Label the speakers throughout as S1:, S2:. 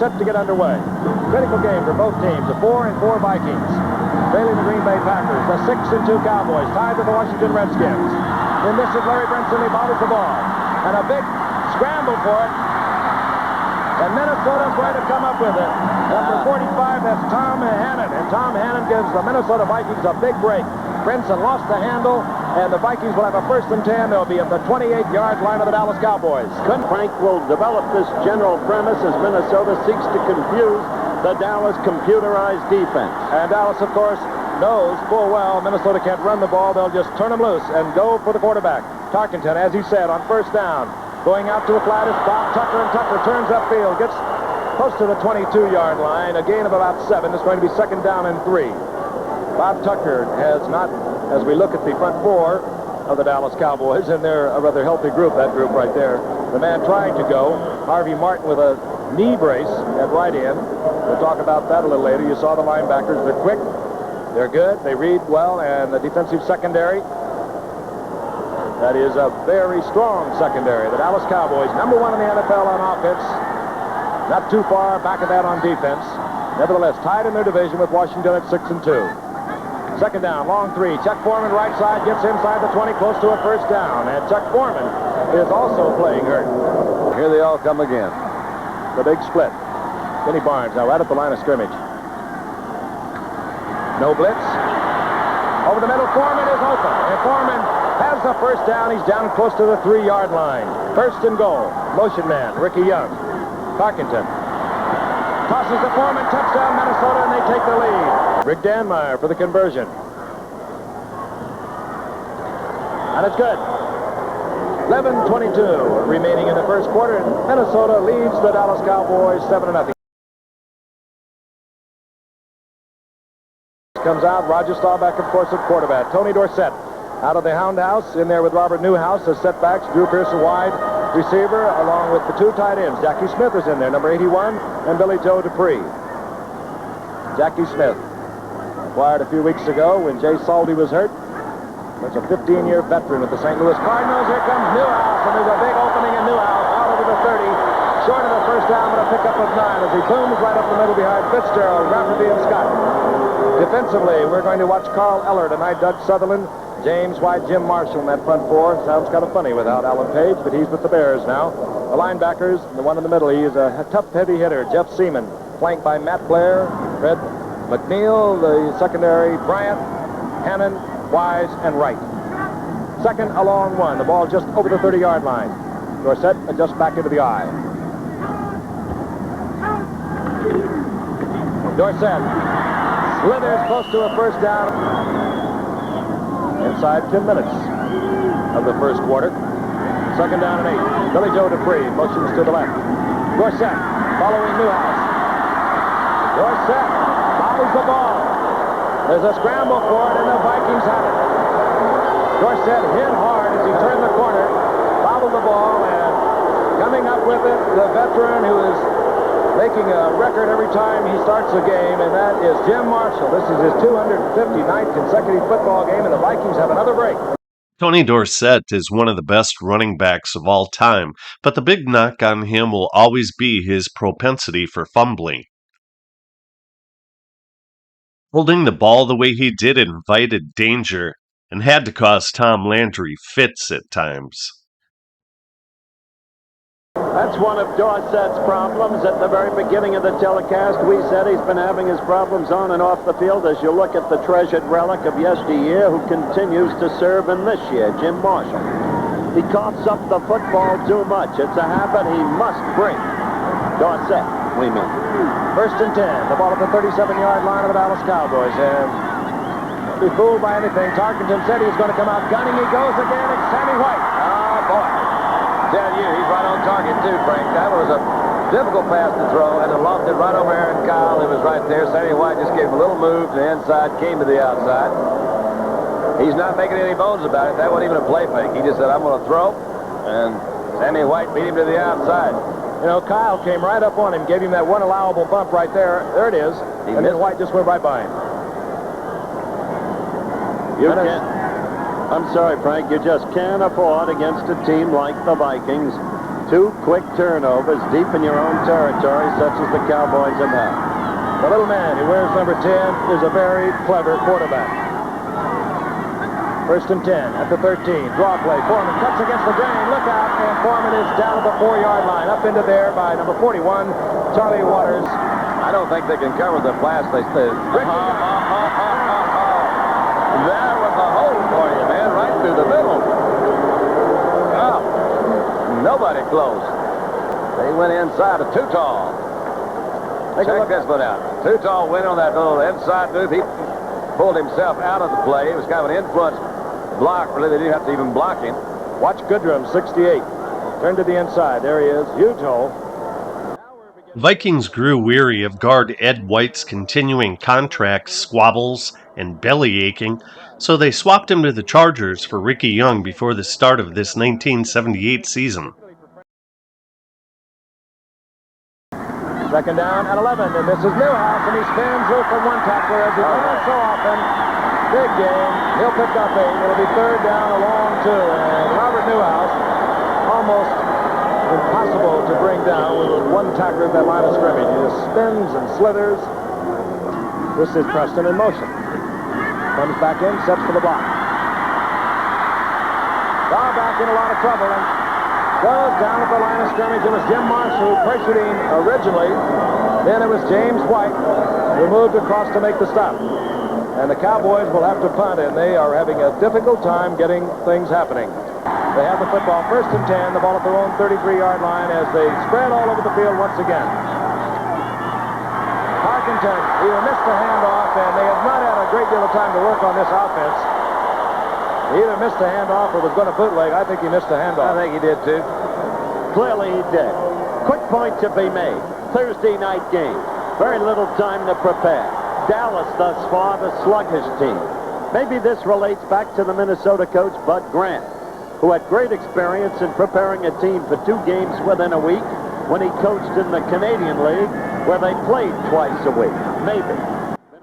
S1: set to get underway. Critical game for both teams. The 4-4 Vikings trailing the Green Bay Packers. The 6-2 Cowboys tied with the Washington Redskins. In this is Larry Brinson. He bobbles the ball. And a big scramble for it. And Minnesota's going to come up with it. Number 45, that's Tom Hannon. And Tom Hannon gives the Minnesota Vikings a big break. Brinson lost the handle, and the Vikings will have a 1st and 10. They'll be at the 28-yard line of the Dallas Cowboys.
S2: Frank will develop this general premise as Minnesota seeks to confuse the Dallas computerized defense.
S1: And Dallas, of course, knows full well Minnesota can't run the ball. They'll just turn them loose and go for the quarterback. Tarkenton, as he said, on 1st down. Going out to a flat is Bob Tucker, and Tucker turns upfield, gets close to the 22-yard line. A gain of about 7. It's going to be 2nd down and 3. Bob Tucker has not, as we look at the front 4 of the Dallas Cowboys, and they're a rather healthy group, that group right there. The man trying to go, Harvey Martin with a knee brace at right end. We'll talk about that a little later. You saw the linebackers. They're quick. They're good. They read well, and the defensive secondary. That is a very strong secondary. The Dallas Cowboys, number 1 in the NFL on offense. Not too far back of that on defense. Nevertheless, tied in their division with Washington at 6-2. 2nd down, long 3. Chuck Foreman, right side, gets inside the 20, close to a 1st down. And Chuck Foreman is also playing hurt.
S3: Here they all come again.
S1: The big split. Kenny Barnes now right at the line of scrimmage. No blitz. Over the middle, Foreman is open. And Foreman has the 1st down. He's down close to the 3-yard line. 1st and goal. Motion man, Ricky Young. Tarkenton tosses to Foreman. Touchdown, Minnesota, and they take the lead. Rick Danmeyer for the conversion. And it's good. 11:22 remaining in the 1st quarter. And Minnesota leads the Dallas Cowboys 7-0. Comes out. Roger Staubach, of course, at quarterback. Tony Dorsett out of the Hound House, in there with Robert Newhouse as setbacks. Drew Pearson wide receiver, along with the 2 tight ends. Jackie Smith is in there, number 81, and Billy Joe Dupree. Jackie Smith, acquired a few weeks ago when Jay Salty was hurt. That's a 15-year veteran with the St. Louis Cardinals. Here comes Newhouse, and there's a big opening in Newhouse, out over the 30, short of the 1st down, but a pickup of 9 as he booms right up the middle behind Fitzgerald, Rafferty, and Scott. Defensively, we're going to watch Carl Eller tonight, Doug Sutherland, James White, Jim Marshall in that front 4. Sounds kind of funny without Alan Page, but he's with the Bears now. The linebackers, the one in the middle, he is a tough, heavy hitter, Jeff Seaman, flanked by Matt Blair, Fred McNeil, the secondary, Bryant, Hannon, Wise, and Wright. 2nd along 1. The ball just over the 30-yard line. Dorsett adjusts back into the eye. Dorsett slithers close to a 1st down. Inside 10 minutes of the 1st quarter. 2nd down and 8. Billy Joe Dupree motions to the left. Dorsett following Newhouse. Dorsett bobbles the ball. There's a scramble for it, and the Vikings have it. Dorsett hit hard as he turned the corner, bobbled the ball, and coming up with it, the veteran who is making a record every time he starts a game, and that is Jim Marshall. This is his 259th consecutive football game, and the Vikings have another break.
S4: Tony Dorsett is one of the best running backs of all time, but the big knock on him will always be his propensity for fumbling. Holding the ball the way he did invited danger and had to cause Tom Landry fits at times.
S2: That's one of Dorsett's problems. At the very beginning of the telecast, we said he's been having his problems on and off the field as you look at the treasured relic of yesteryear who continues to serve in this year, Jim Marshall. He coughs up the football too much. It's a habit he must break. Dorsett, we mean.
S1: 1st and 10. The ball at the 37-yard line of the Dallas Cowboys. And don't be fooled by anything. Tarkenton said he's going to come out gunning. He goes again. It's Sammy White.
S3: Oh, boy. Tell you, he's right on target, too, Frank. That was a difficult pass to throw, and it lost it right over Aaron Kyle. It was right there. Sammy White just gave him a little move to the inside, came to the outside. He's not making any bones about it. That wasn't even a play fake. He just said, I'm going to throw, and Sammy White beat him to the outside.
S1: You know, Kyle came right up on him, gave him that one allowable bump right there. There it is. And then White just went right by him.
S2: I'm sorry, Frank, you just can't afford against a team like the Vikings 2 quick turnovers deep in your own territory, such as the Cowboys have had.
S1: The little man who wears number 10 is a very clever quarterback. 1st and 10 at the 13. Draw play. Foreman cuts against the grain. Look out. And Foreman is down at the 4-yard line. Up into there by number 41, Charlie Waters.
S3: I don't think they can cover the blast. There was a hole for you, man, right through the middle. Oh, nobody close. They went inside of Too Tall. Check this one out. Too Tall went on that little inside move. He pulled himself out of the play. It was kind of an influence block. Really, they didn't have to even block him.
S1: Watch Goodrum, 68. Turn to the inside. There he is. Huge hole.
S4: Vikings grew weary of guard Ed White's continuing contract squabbles and belly aching, so they swapped him to the Chargers for Ricky Young before the start of this 1978 season.
S1: 2nd down at 11, and this is Newhouse, and he spins loose from one tackler as he does so often. Big game. He'll pick up 8. It'll be 3rd down, a long 2, and Robert Newhouse, almost impossible to bring down with one tackler at that line of scrimmage. He just spins and slithers. This is Preston in motion. Comes back in, sets for the block. Ball back in a lot of trouble, and goes down at the line of scrimmage. It was Jim Marsh who pressured him originally. Then it was James White who moved across to make the stop. And the Cowboys will have to punt, and they are having a difficult time getting things happening. They have the football 1st and 10, the ball at their own 33-yard line as they spread all over the field once again. Tarkenton either missed the handoff, and they have not had a great deal of time to work on this offense. He either missed the handoff or was going to bootleg. I think he missed the handoff.
S3: I think he did, too.
S2: Clearly he did. Quick point to be made. Thursday night game. Very little time to prepare. Dallas thus far the sluggish team. Maybe this relates back to the Minnesota coach Bud Grant, who had great experience in preparing a team for 2 games within a week when he coached in the Canadian League, where they played twice a week. Maybe.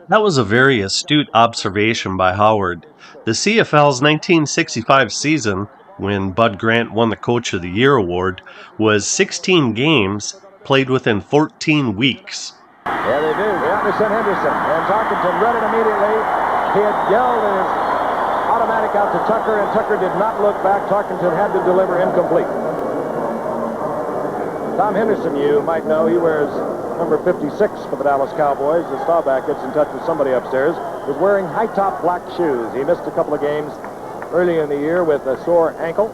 S4: That was a very astute observation by Howard. The CFL's 1965 season, when Bud Grant won the Coach of the Year award, was 16 games played within 14 weeks.
S1: Yeah, they do. Yeah, they sent Henderson. And Tarkenton read it immediately. He had yelled his automatic out to Tucker, and Tucker did not look back. Tarkenton had to deliver incomplete. Tom Henderson, you might know, he wears number 56 for the Dallas Cowboys. The Staubach gets in touch with somebody upstairs. Was wearing high-top black shoes. He missed a couple of games early in the year with a sore ankle.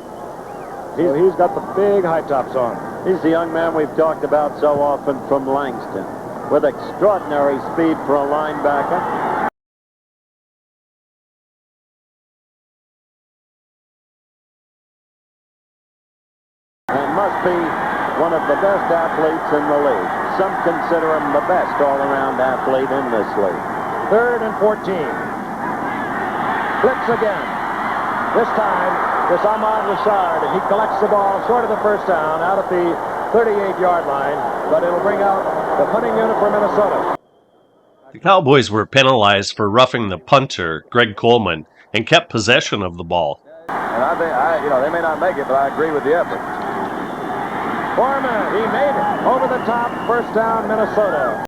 S1: He's got the big high tops on.
S2: He's the young man we've talked about so often from Langston, with extraordinary speed for a linebacker. And must be one of the best athletes in the league. Some consider him the best all-around athlete in this league.
S1: 3rd and 14. Blitz again. This time, it's Ahmad Rashard, and he collects the ball short of the 1st down out at the 38-yard line, but it'll bring out the punting unit for Minnesota.
S4: The Cowboys were penalized for roughing the punter, Greg Coleman, and kept possession of the ball.
S3: And I think, they may not make it, but I agree with the effort.
S1: Foreman, he made it. Over the top, 1st down, Minnesota.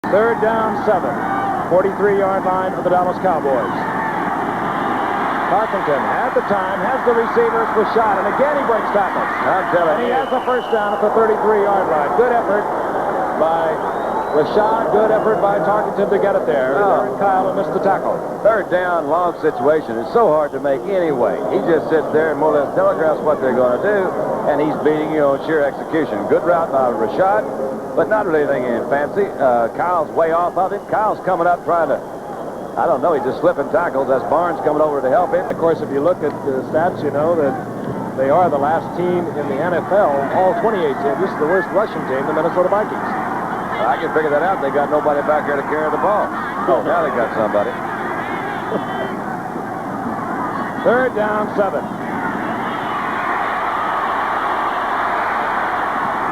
S1: Third down, 7. 43-yard line for the Dallas Cowboys. Tarkenton had the time, has the receivers for shot, and again he breaks tackles.
S3: I'm telling
S1: And he
S3: you.
S1: has the 1st down at the 33-yard line. Good effort by Rashad, good effort by Tarkenton to get it there.
S3: Oh.
S1: And Kyle missed the tackle.
S3: 3rd down, long situation is so hard to make anyway. He just sits there and more or less telegraphs what they're going to do, and he's beating you on sheer execution. Good route by Rashad, but not really anything fancy. Kyle's way off of him. Kyle's coming up trying to, I don't know, he's just slipping tackles. That's Barnes coming over to help him.
S1: Of course, if you look at the stats, you know that they are the last team in the NFL, all 28 teams. This is the worst rushing team, the Minnesota Vikings.
S3: I can figure that out. They got nobody back here to carry the ball. Oh, now they got somebody.
S1: 3rd down, 7.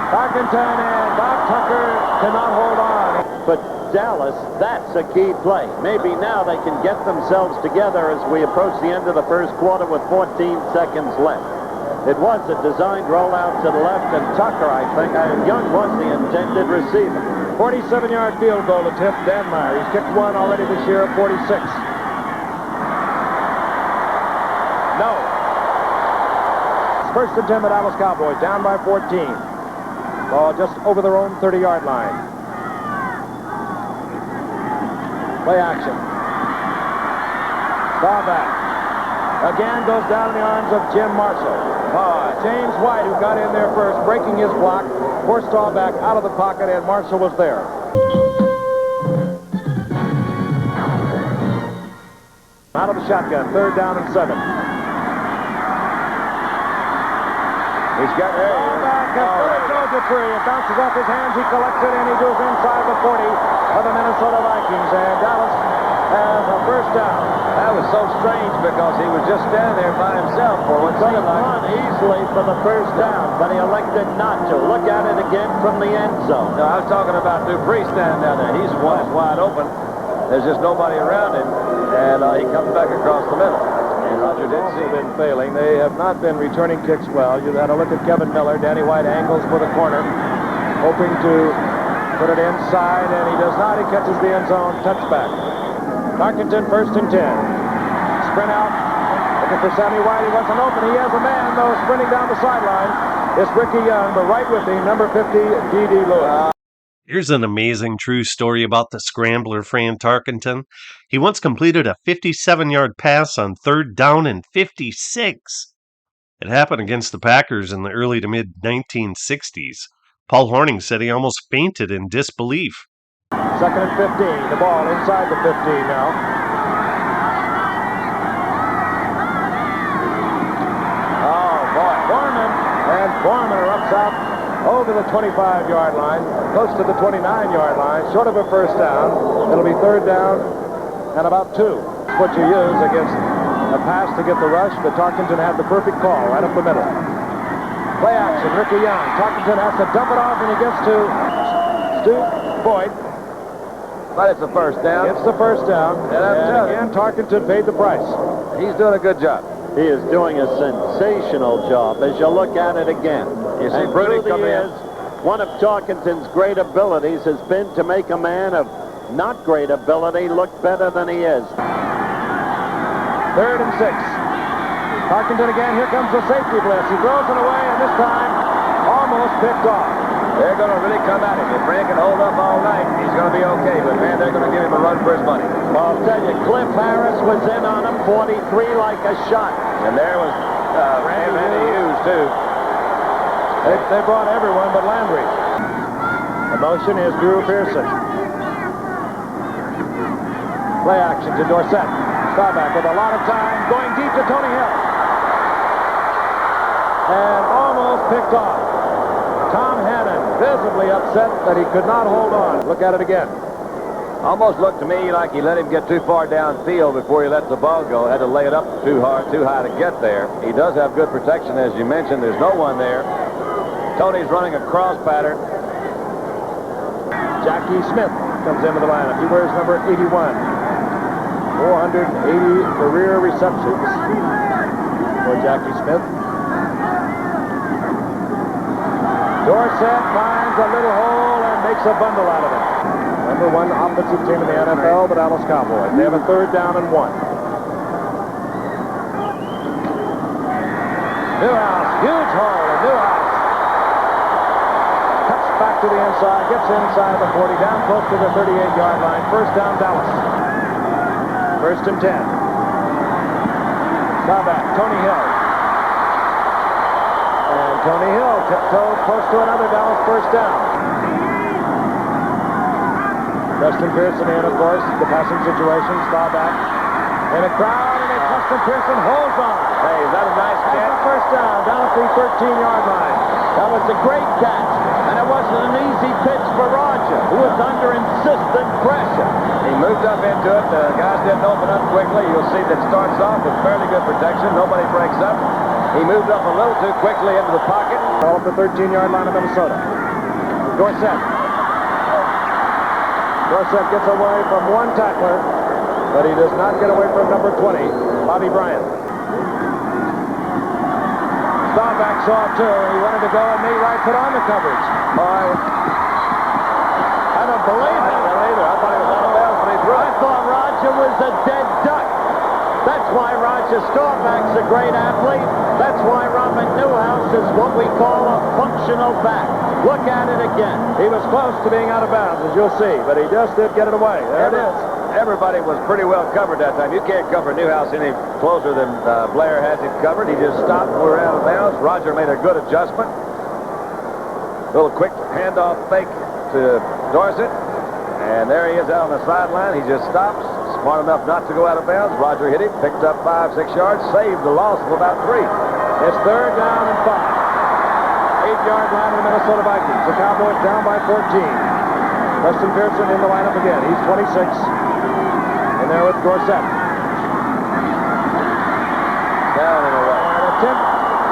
S1: Tarkenton and Bob Tucker cannot hold on.
S2: But Dallas, that's a key play. Maybe now they can get themselves together as we approach the end of the first quarter with 14 seconds left. It was a designed rollout to the left, and Tucker, I think, Young was the intended receiver.
S1: 47-yard field goal attempt, Dan Meyer. He's kicked one already this year at 46. No. First attempt at Dallas Cowboys, down by 14. Ball just over their own 30-yard line. Play action. Ball back. Again goes down in the arms of Jim Marshall. James White, who got in there first, breaking his block, forced all back out of the pocket, and Marshall was there. Out of the shotgun, 3rd down and 7.
S3: He's got there.
S1: Ball back, and Philly throws it free. It bounces off his hands. He collects it, and he goes inside the 40 of the Minnesota Vikings. And Dallas has a first down.
S3: That was so strange because he was just standing there by himself for what
S2: Could
S3: seemed
S2: have
S3: like.
S2: run easily for the first down, but he elected not to. Look at it again from the end zone.
S3: No, I was talking about Dupree standing down there. He's wide open. There's just nobody around him, and he comes back across the middle. And Roger did see
S1: Been failing. They have not been returning kicks well. You had a look at Kevin Miller. Danny White angles for the corner, hoping to put it inside, and he does not. He catches the end zone touchback. Tarkenton 1st and 10. Sprint out, looking for Sammy White. He wasn't open. He has a man, though, sprinting down the sideline. It's Ricky Young, but right with him, number 50, D.D. Lewis.
S4: Here's an amazing true story about the scrambler Fran Tarkenton. He once completed a 57-yard pass on 3rd down and 56. It happened against the Packers in the early to mid-1960s. Paul Hornung said he almost fainted in disbelief.
S1: 2nd and 15. The ball inside the 15 now. Oh, boy. Foreman erupts out over the 25-yard line, close to the 29-yard line, short of a first down. It'll be 3rd down and about 2. That's what you use against a pass to get the rush, but Tarkenton had the perfect call right up the middle. Play action, Ricky Young. Tarkenton has to dump it off, and he gets to Stu Boyd.
S3: But it's the first down.
S1: It's the first down.
S3: And
S1: again, Tarkenton paid the price.
S3: He's doing a good job.
S2: He is doing a sensational job as you look at it again.
S3: You see
S2: And
S3: Bruni
S2: through the
S3: coming in.
S2: years, one of Tarkenton's great abilities has been to make a man of not great ability look better than he is.
S1: 3rd and 6. Tarkenton again. Here comes the safety blitz. He throws it away, and this time almost picked off.
S3: They're going to really come at him. If Fran can hold up all night, he's going to be okay. But, man, they're going to give him a run for his money.
S2: Well, I'll tell you, Cliff Harris was in on him, 43 like a shot.
S3: And there was Randy Hughes, too.
S1: They brought everyone but Landry. The motion is Drew Pearson. Play action to Dorsett. Starback with a lot of time, going deep to Tony Hill. And almost picked off. Tom Hannon visibly upset that he could not hold on. Look at it again.
S3: Almost looked to me like he let him get too far downfield before he let the ball go. Had to lay it up too high to get there. He does have good protection, as you mentioned. There's no one there. Tony's running a cross pattern.
S1: Jackie Smith comes into the lineup. He wears number 81. 480 career receptions for Jackie Smith. Dorsett finds a little hole and makes a bundle out of it. Number 1 offensive team in the NFL, the Dallas Cowboys. They have a 3rd down and 1. Newhouse, huge hole, and Newhouse cuts back to the inside, gets inside the 40, down close to the 38-yard line. First down, Dallas. 1st and 10. Now back, Tony Hill. And Tony Hill tiptoes close to another Dallas first down. Preston Pearson in, of course, the passing situation. Staubach in a crowd, and Preston Pearson holds on.
S3: Hey, is that a nice
S1: That's
S3: catch?
S1: the first down, down at the 13-yard line.
S2: That was a great catch, and it wasn't an easy pitch for Roger, who was under insistent pressure.
S3: He moved up into it. The guys didn't open up quickly. You'll see that starts off with fairly good protection. Nobody breaks up. He moved up a little too quickly into the pocket.
S1: Ball at the 13-yard line of Minnesota. Dorsett. Dorsett gets away from one tackler, but he does not get away from number 20, Bobby Bryant. Staubach saw it too. He wanted to go, and knee right put on the coverage.
S2: I don't believe it.
S3: I thought he was out of bounds when he threw it.
S2: I thought Roger was a dead duck. That's why Roger Staubach's a great athlete. That's why Robert Newhouse is what we call a functional back. Look at it again.
S1: He was close to being out of bounds, as you'll see, but he just did get it away. There it is.
S3: Everybody was pretty well covered that time. You can't cover Newhouse any closer than Blair has it covered. He just stopped. We're out of bounds. Roger made a good adjustment. Little quick handoff fake to Dorsett. And there he is out on the sideline. He just stops. Smart enough not to go out of bounds. Roger hit him, picked up 5-6 yards, saved the loss of about 3.
S1: It's 3rd down and 5. 8-yard line of the Minnesota Vikings. The Cowboys down by 14. Preston Pearson in the lineup again. He's 26. In there with Dorsett.
S3: Down and away.
S1: An attempt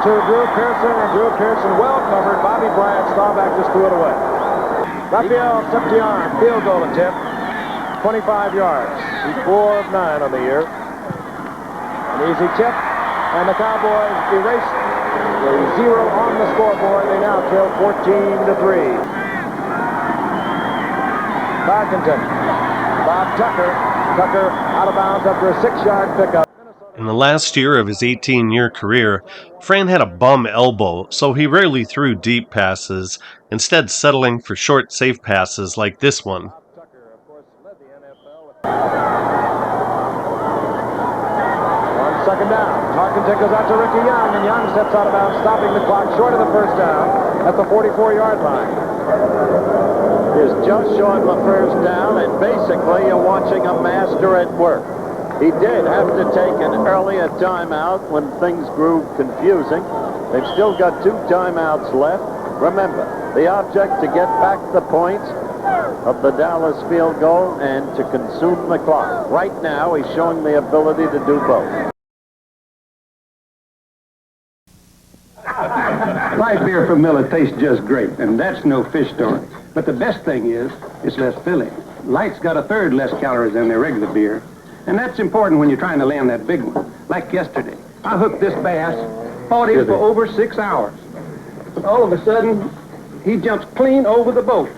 S1: to Drew Pearson, and Drew Pearson well covered. Bobby Bryant, Staubach just threw it away. Raphael Septian, field goal attempt. 25 yards. He's 4 of 9 on the year. An easy tip, and the Cowboys erase the 0 on the scoreboard. They now trail 14-3. Parkinson, Bob Tucker. Tucker out of bounds after a 6-yard pickup.
S4: In the last year of his 18-year career, Fran had a bum elbow, so he rarely threw deep passes, instead settling for short, safe passes like this one.
S1: On 2nd down, Parkinson goes out to Ricky Young, and Young steps out of bounds, stopping the clock short of the 1st down at the 44-yard line.
S2: Is just short of the 1st down, and basically you're watching a master at work. He did have to take an earlier timeout when things grew confusing. They've still got 2 timeouts left. Remember, the object to get back the points of the Dallas field goal and to consume the clock. Right now, he's showing the ability to do both.
S5: Light beer from Miller tastes just great, and that's no fish story. But the best thing is, it's less filling. Light's got 1/3 less calories than their regular beer, and that's important when you're trying to land that big one. Like yesterday, I hooked this bass, fought him for over 6 hours. All of a sudden, he jumps clean over the boat.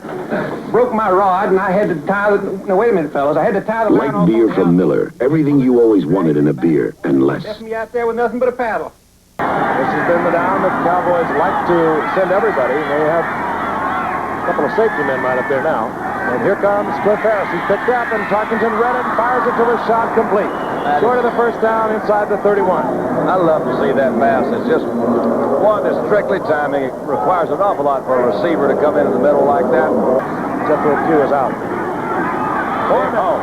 S5: Broke my rod, and I had to tie the... No, wait a minute, fellas. I had to tie the line
S6: Light
S5: off
S6: beer
S5: the
S6: from Miller. Everything you always wanted in a beer, and less.
S5: Left me out there with nothing but a paddle.
S1: This has been the down that the Cowboys like to send everybody. They have a couple of safety men right up there now. And here comes Cliff Harris. He's picked up, and Tarkenton read it and fires it to a shot complete. Short of the 1st down inside the 31.
S3: I love to see that pass. It's just one that's strictly timing. It requires an awful lot for a receiver to come into the middle like that.
S1: Jethro Pugh is out.
S3: Big hole.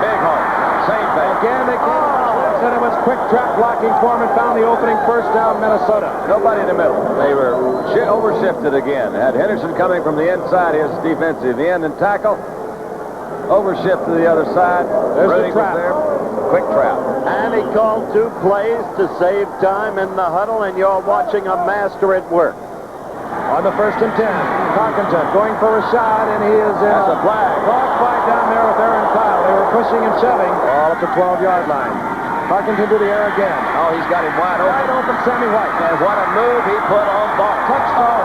S3: Big hole. Same thing.
S1: Again, they came to the slips, and it was quick trap blocking for him and found the opening 1st down, Minnesota.
S3: Nobody in the middle. They were overshifted again. Had Henderson coming from the inside, his defensive end and tackle. Overshift to the other side.
S1: There's the
S3: Redding was
S1: trap.
S3: there. Quick trap.
S2: And he called 2 plays to save time in the huddle, and you're watching a master at work.
S1: On the 1st and 10, Tarkenton going for a shot, and he is in
S3: That's a flag.
S1: dogfight down there with Aaron Kyle. They were pushing and shoving all at the 12-yard line. Tarkenton to the air again.
S3: Oh, he's got him wide open.
S1: Wide open, Sammy White.
S3: And what a move he put on Barnes.
S1: Touchdown.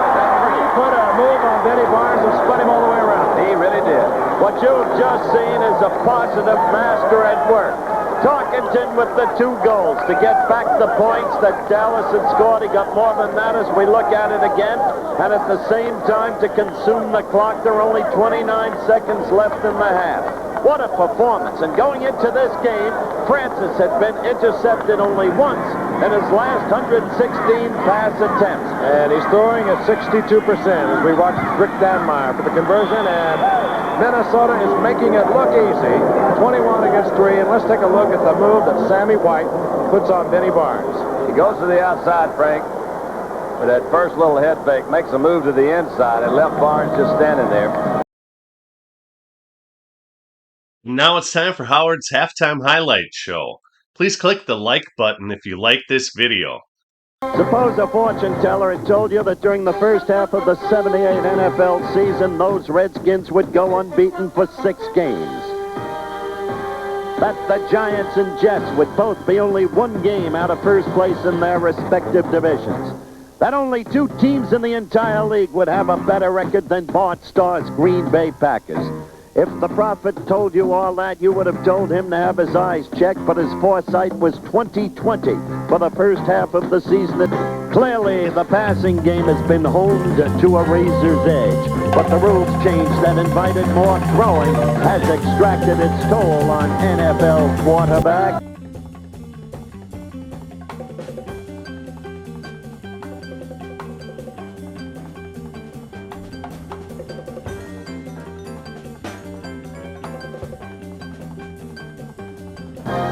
S1: He put a move on Benny Barnes and spun him all the way around.
S3: He really did.
S2: What you've just seen is a positive master at work. Tarkenton with the 2 goals to get back the points that Dallas had scored. He got more than that as we look at it again. And at the same time to consume the clock. There are only 29 seconds left in the half. What a performance. And going into this game, Francis had been intercepted only once in his last 116 pass attempts.
S1: And he's throwing at 62% as we watch Rick Danmeyer for the conversion. And Minnesota is making it look easy. 21 against 3. And let's take a look at the move that Sammy White puts on Benny Barnes.
S3: He goes to the outside, Frank. With that first little head fake, makes a move to the inside and left Barnes just standing there.
S4: Now it's time for Howard's Halftime Highlight Show. Please click the like button if you like this video.
S2: Suppose a fortune teller had told you that during the first half of the '78 NFL season, those Redskins would go unbeaten for 6 games. That the Giants and Jets would both be only 1 game out of first place in their respective divisions. That only 2 teams in the entire league would have a better record than Bart Starr's Green Bay Packers. If the prophet told you all that, you would have told him to have his eyes checked, but his foresight was 20/20 for the first half of the season. Clearly, the passing game has been honed to a razor's edge, but the rules change that invited more throwing has extracted its toll on NFL quarterbacks.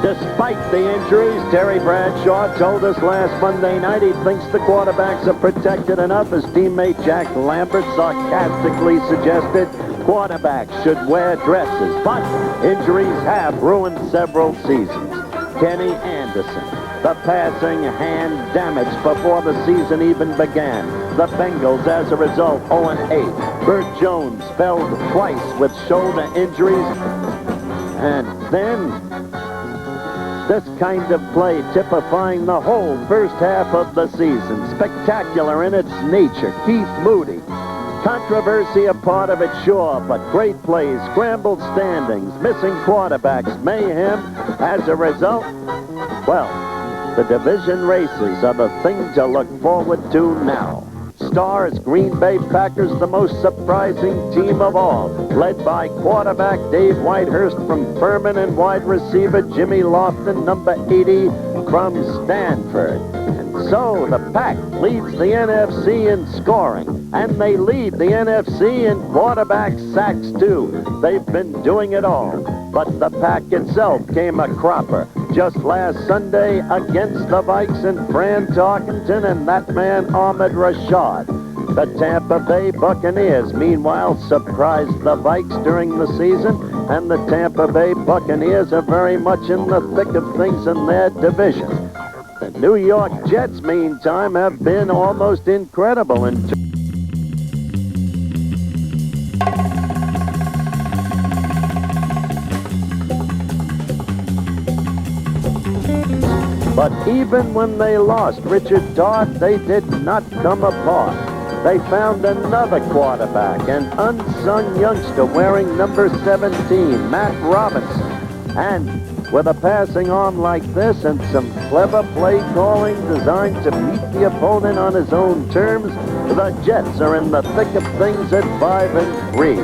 S2: Despite the injuries, Terry Bradshaw told us last Monday night he thinks the quarterbacks are protected enough. His teammate Jack Lambert sarcastically suggested quarterbacks should wear dresses, but injuries have ruined several seasons. Kenny Anderson, the passing hand damaged before the season even began. The Bengals, as a result, 0-8. Burt Jones spelled twice with shoulder injuries, and then this kind of play typifying the whole first half of the season. Spectacular in its nature. Keith Moody. Controversy a part of it, sure, but great plays, scrambled standings, missing quarterbacks, mayhem. As a result, well, the division races are the thing to look forward to now. Stars, Green Bay Packers, the most surprising team of all, led by quarterback Dave Whitehurst from Furman and wide receiver Jimmy Lofton, number 80, from Stanford. And so the Pack leads the NFC in scoring, and they lead the NFC in quarterback sacks, too. They've been doing it all. But the Pack itself came a cropper just last Sunday against the Vikes and Fran Tarkenton and that man Ahmed Rashad. The Tampa Bay Buccaneers, meanwhile, surprised the Vikes during the season, and the Tampa Bay Buccaneers are very much in the thick of things in their division. The New York Jets, meantime, have been almost incredible in But even when they lost Richard Todd, they did not come apart. They found another quarterback, an unsung youngster wearing number 17, Matt Robinson. And with a passing arm like this and some clever play calling designed to meet the opponent on his own terms, the Jets are in the thick of things at 5-3.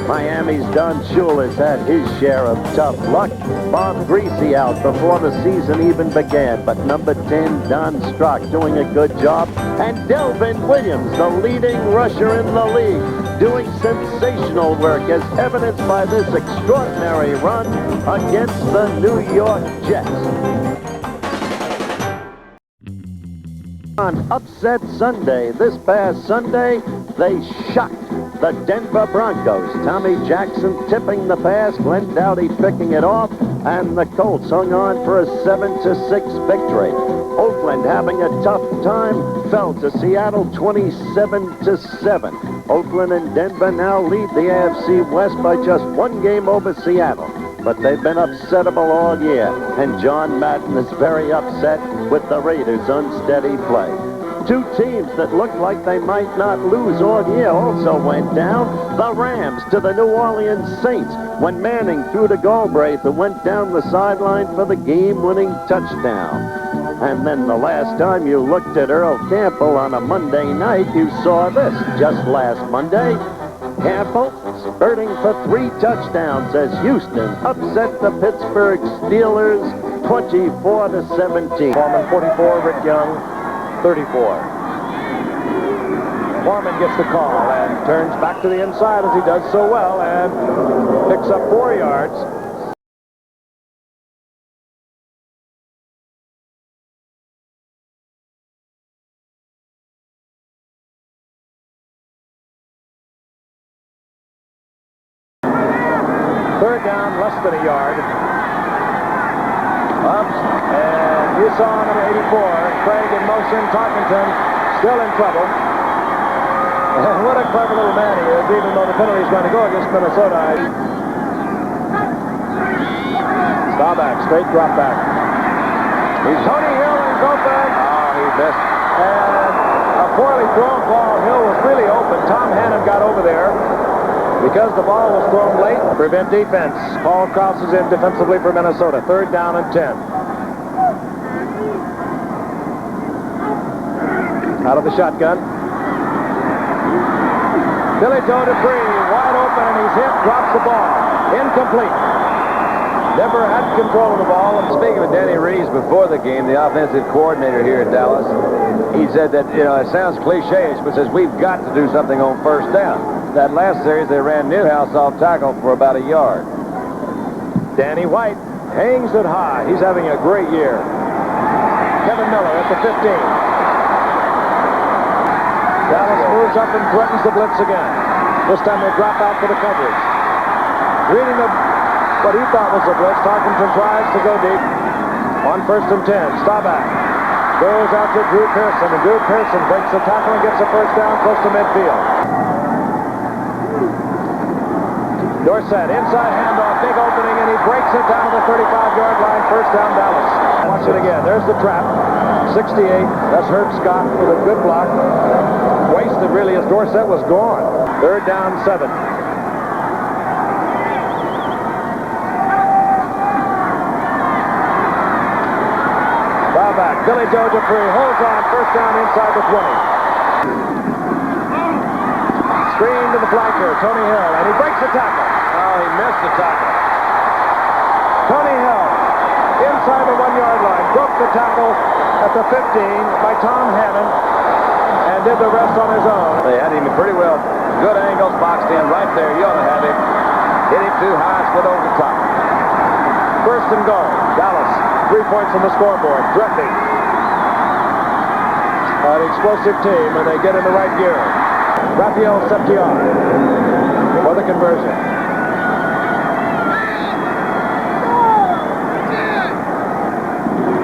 S2: Miami's Don Shula has had his share of tough luck. Bob Greasy out before the season even began, but number 10, Don Strock, doing a good job. And Delvin Williams, the leading rusher in the league, doing sensational work, as evidenced by this extraordinary run against the New York Jets. On Upset Sunday, this past Sunday, they shocked the Denver Broncos. Tommy Jackson tipping the pass, Glenn Doughty picking it off, and the Colts hung on for a 7-6 victory. Oakland, having a tough time, fell to Seattle 27-7. Oakland and Denver now lead the AFC West by just 1 game over Seattle. But they've been upsettable all year, and John Madden is very upset with the Raiders' unsteady play. 2 teams that looked like they might not lose all year also went down. The Rams to the New Orleans Saints when Manning threw to Galbraith, who went down the sideline for the game-winning touchdown. And then the last time you looked at Earl Campbell on a Monday night, you saw this just last Monday. Campbell spurting for 3 touchdowns as Houston upset the Pittsburgh Steelers 24-17.
S1: Foreman 44, Rick Young 34. Foreman gets the call and turns back to the inside as he does so well and picks up 4 yards. Third down, less than a yard. Ups, and you saw number 84, Craig in motion. Tarkenton still in trouble. And what a clever little man he is, even though the penalty is going to go against Minnesota. Staubach, straight drop back. He's Tony Hill, and he's open.
S3: Oh, he missed.
S1: And a poorly thrown ball. Hill was really open. Tom Hannon got over there. Because the ball was thrown late, prevent defense. Paul Krause is in defensively for Minnesota. 3rd down and 10. Out of the shotgun. Billy Joe Dupree, wide open, and he's hit, drops the ball. Incomplete. Never had control of the ball.
S3: And speaking of Danny Reeves before the game, the offensive coordinator here in Dallas, he said that, you know, it sounds cliche-ish, but says we've got to do something on 1st down. That last series, they ran Newhouse off tackle for about a yard.
S1: Danny White hangs it high. He's having a great year. Kevin Miller at the 15. Dallas moves up and threatens the blitz again. This time they drop out for the coverage. Reading what he thought was a blitz, Tarkenton tries to go deep. On 1st and 10, Staubach goes out to Drew Pearson, and Drew Pearson breaks the tackle and gets a 1st down close to midfield. Dorsett, inside handoff, big opening, and he breaks it down to the 35-yard line. 1st down, Dallas. Watch it again. There's the trap. 68. That's Herb Scott with a good block. Wasted, really, as Dorsett was gone. 3rd down, 7. Back. Billy Joe Dupree holds on. 1st down inside the 20. Screen to the flanker, Tony Hill, and he breaks the tackle.
S3: Oh, he missed the tackle.
S1: Tony Hill, inside the 1-yard line, broke the tackle at the 15 by Tom Hannon and did the rest on his own.
S3: They had him pretty well. Good angles, boxed in right there. You ought to have him. Hit him too high, split over the top.
S1: 1st and goal. Dallas, 3 points on the scoreboard. Threatening. An explosive team, and they get in the right gear. Raphael Septiar for the conversion.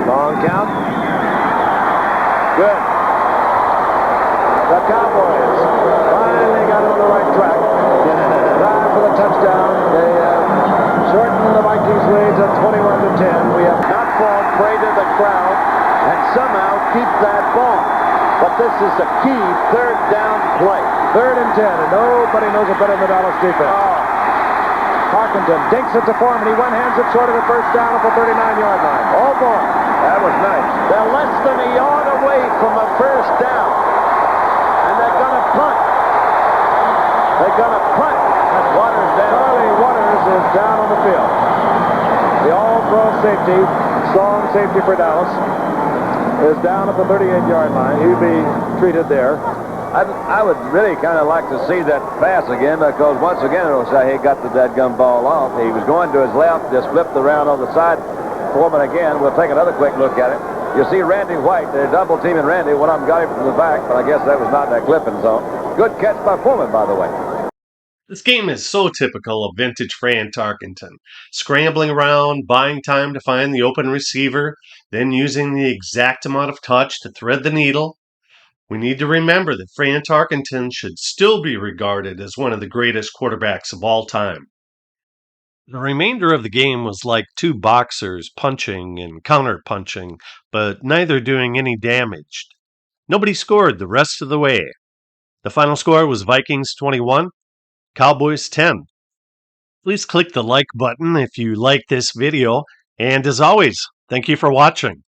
S1: Long count. Good. The Cowboys finally got on the right track. Drive for the touchdown. They shorten the Vikings lead to 21-10. We have
S2: Not fall prey to the crowd and somehow keep that ball. But this is a key 3rd down play.
S1: 3rd and 10, and nobody knows it better than the Dallas defense. Tarkenton dinks it to Foreman. He one-hands it short of the 1st down at the 39-yard line.
S2: Oh, boy.
S3: That was nice.
S2: They're less than a yard away from a 1st down. And they're going to punt. They're going to punt.
S3: That's Waters down.
S1: Charlie Waters is down on the field. The all-pro safety, strong safety for Dallas, is down at the 38-yard line. He'll be treated there.
S3: I would really kind of like to see that pass again, because once again it'll say he got the dadgum ball off. He was going to his left, just flipped around on the side. Foreman again. We'll take another quick look at it. You see Randy White. They're double teaming Randy. One of them got him from the back, but I guess that was not that clipping zone. Good catch by Foreman, by the way.
S4: This game is so typical of vintage Fran Tarkenton. Scrambling around, buying time to find the open receiver, then using the exact amount of touch to thread the needle. We need to remember that Fran Tarkenton should still be regarded as one of the greatest quarterbacks of all time. The remainder of the game was like two boxers punching and counter-punching, but neither doing any damage. Nobody scored the rest of the way. The final score was Vikings 21, Cowboys 10. Please click the like button if you like this video, and as always, thank you for watching.